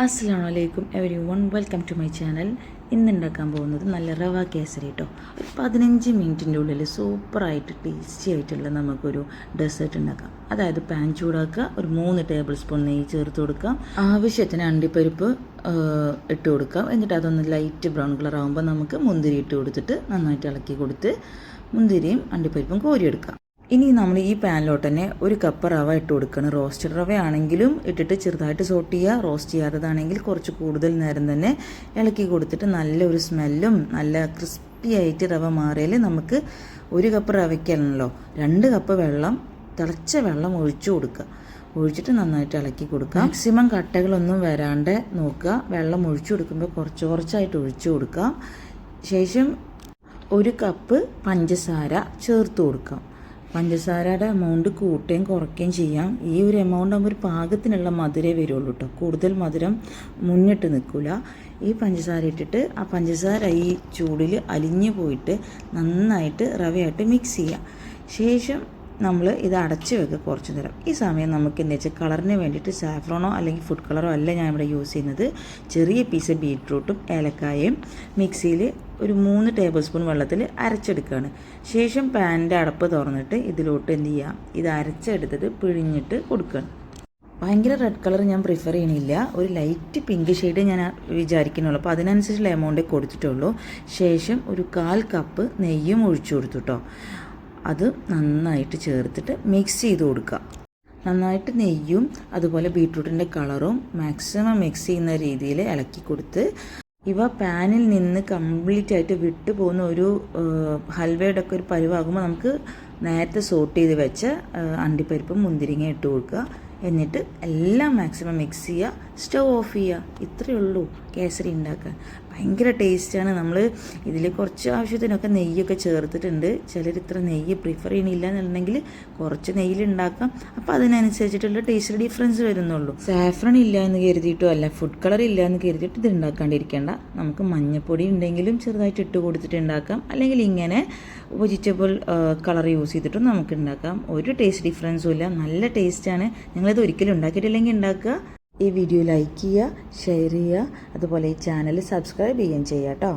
അസ്സലാമലൈക്കും everyone, welcome to my channel. ഇന്നുണ്ടാക്കാൻ പോകുന്നത് നല്ല റവ കേസരി കേട്ടോ. ഒരു 15 മിനിറ്റിൻ്റെ ഉള്ളിൽ സൂപ്പറായിട്ട് ടേസ്റ്റി ആയിട്ടുള്ള നമുക്കൊരു ഡെസേർട്ട് ഉണ്ടാക്കാം. അതായത് പാൻ ചൂടാക്കുക, ഒരു 3 ടേബിൾ സ്പൂൺ നെയ്യ് ചേർത്ത് കൊടുക്കാം, ആവശ്യത്തിന് അണ്ടിപ്പരിപ്പ് ഇട്ട് കൊടുക്കാം. എന്നിട്ട് അതൊന്ന് ലൈറ്റ് ബ്രൗൺ കളർ ആകുമ്പോൾ നമുക്ക് മുന്തിരി ഇട്ട് കൊടുത്തിട്ട് നന്നായിട്ട് ഇളക്കി കൊടുത്ത് മുന്തിരിയും അണ്ടിപ്പരിപ്പും കോരിയെടുക്കാം. ഇനി നമ്മൾ ഈ പാനിലോട്ട് തന്നെ 1 കപ്പ് റവ ഇട്ട് കൊടുക്കണം. റോസ്റ്റഡ് റവ ആണെങ്കിലും ഇട്ടിട്ട് ചെറുതായിട്ട് സോട്ട് ചെയ്യുക, റോസ്റ്റ് ചെയ്യാത്തതാണെങ്കിൽ കുറച്ച് കൂടുതൽ നേരം തന്നെ ഇളക്കി കൊടുത്തിട്ട് നല്ലൊരു സ്മെല്ലും നല്ല ക്രിസ്പി ആയിട്ട് റവ മാറിയാൽ നമുക്ക് 1 കപ്പ് റവയ്ക്കാണല്ലോ 2 കപ്പ് വെള്ളം, തിളച്ച വെള്ളം ഒഴിച്ചു കൊടുക്കുക. ഒഴിച്ചിട്ട് നന്നായിട്ട് ഇളക്കി കൊടുക്കുക. മാക്സിമം കട്ടകളൊന്നും വരാണ്ട് നോക്കുക. വെള്ളം ഒഴിച്ചു കൊടുക്കുമ്പോൾ കുറച്ചായിട്ട് ഒഴിച്ചു കൊടുക്കുക. ശേഷം 1 കപ്പ് പഞ്ചസാര ചേർത്ത് കൊടുക്കാം. പഞ്ചസാരയുടെ എമൗണ്ട് കൂട്ടുകയും കുറയ്ക്കുകയും ചെയ്യാം. ഈ ഒരു എമൗണ്ട് ആകുമ്പോൾ ഒരു പാകത്തിനുള്ള മധുരമേ വരുള്ളൂ കേട്ടോ. കൂടുതൽ മധുരം മുന്നിട്ട് നിൽക്കില്ല. ഈ പഞ്ചസാര ഇട്ടിട്ട് ആ പഞ്ചസാര ഈ ചൂടിൽ അലിഞ്ഞു പോയിട്ട് നന്നായിട്ട് റവയായിട്ട് മിക്സ് ചെയ്യാം. ശേഷം നമ്മൾ ഇത് അടച്ച് വെക്കുക കുറച്ച് നേരം. ഈ സമയം നമുക്ക് എന്താ വെച്ചാൽ കളറിന് വേണ്ടിയിട്ട് സാഫ്രോണോ അല്ലെങ്കിൽ ഫുഡ് കളറോ അല്ല ഞാൻ ഇവിടെ യൂസ് ചെയ്യുന്നത്. ചെറിയ പീസ് ബീറ്റ്റൂട്ടും ഏലക്കായയും മിക്സിയിൽ ഒരു 3 ടേബിൾ സ്പൂൺ വെള്ളത്തിൽ അരച്ചെടുക്കുകയാണ്. ശേഷം പാനിൻ്റെ അടപ്പ് തുറന്നിട്ട് ഇതിലോട്ട് എന്ത് ചെയ്യാം, ഇത് അരച്ചെടുത്തത് പിഴിഞ്ഞിട്ട് കൊടുക്കുകയാണ്. ഭയങ്കര റെഡ് കളർ ഞാൻ പ്രിഫർ ചെയ്യണില്ല, ഒരു ലൈറ്റ് പിങ്ക് ഷെയ്ഡ് ഞാൻ വിചാരിക്കുന്നുള്ളൂ. അപ്പോൾ അതിനനുസരിച്ചുള്ള എമൗണ്ടേ കൊടുത്തിട്ടുള്ളൂ. ശേഷം ഒരു 1/4 കപ്പ് നെയ്യും ഒഴിച്ചു കൊടുത്തു കേട്ടോ. അത് നന്നായിട്ട് ചേർത്തിട്ട് മിക്സ് ചെയ്ത് കൊടുക്കുക. നന്നായിട്ട് നെയ്യും അതുപോലെ ബീട്രൂട്ടിൻ്റെ കളറും മാക്സിമം മിക്സ് ചെയ്യുന്ന രീതിയിൽ ഇളക്കി കൊടുത്ത് ഇവ പാനിൽ നിന്ന് കംപ്ലീറ്റ് ആയിട്ട് വിട്ടു പോകുന്ന ഒരു ഹൽവയുടെ ഒക്കെ ഒരു പരുവാകുമ്പോൾ നമുക്ക് നേരത്തെ സോട്ട് ചെയ്ത് വെച്ച അണ്ടിപ്പരിപ്പും മുന്തിരിങ്ങ ഇട്ട് കൊടുക്കുക. എന്നിട്ട് എല്ലാം മാക്സിമം മിക്സ് ചെയ്യുക, സ്റ്റവ് ഓഫ് ചെയ്യുക. ഇത്രയേ ഉള്ളൂ കേസരി ഉണ്ടാക്കാൻ. ഭയങ്കര ടേസ്റ്റാണ്. നമ്മൾ ഇതിൽ കുറച്ച് ആവശ്യത്തിനൊക്കെ നെയ്യൊക്കെ ചേർത്തിട്ടുണ്ട്. ചിലർ ഇത്ര നെയ്യ് പ്രിഫർ ചെയ്യണില്ല എന്നുണ്ടെങ്കിൽ കുറച്ച് നെയ്യിൽ ഉണ്ടാക്കാം. അപ്പോൾ അതിനനുസരിച്ചിട്ടുള്ള ടേസ്റ്റ് ഡിഫറൻസ് വരുന്നുള്ളൂ. സാഫ്രൺ ഇല്ല എന്ന് കരുതിയിട്ടോ അല്ല ഫുഡ് കളർ ഇല്ല എന്ന് കരുതിയിട്ട് ഇത് ഉണ്ടാക്കാണ്ടിരിക്കേണ്ട. നമുക്ക് മഞ്ഞൾപ്പൊടി ഉണ്ടെങ്കിലും ചെറുതായിട്ട് ഇട്ട് കൊടുത്തിട്ട് ഉണ്ടാക്കാം, അല്ലെങ്കിൽ ഇങ്ങനെ വെജിറ്റബിൾ കളർ യൂസ് ചെയ്തിട്ടും നമുക്ക് ഉണ്ടാക്കാം. ഒരു ടേസ്റ്റ് ഡിഫറൻസും ഇല്ല, നല്ല ടേസ്റ്റാണ്. നിങ്ങളിത് ഒരിക്കലും ഉണ്ടാക്കിയിട്ടില്ലെങ്കിൽ ഉണ്ടാക്കുക. ഈ വീഡിയോ ലൈക്ക് ചെയ്യുക, ഷെയർ ചെയ്യുക, അതുപോലെ ഈ ചാനൽ സബ്സ്ക്രൈബ് ചെയ്യുകയും ചെയ്യാം കേട്ടോ.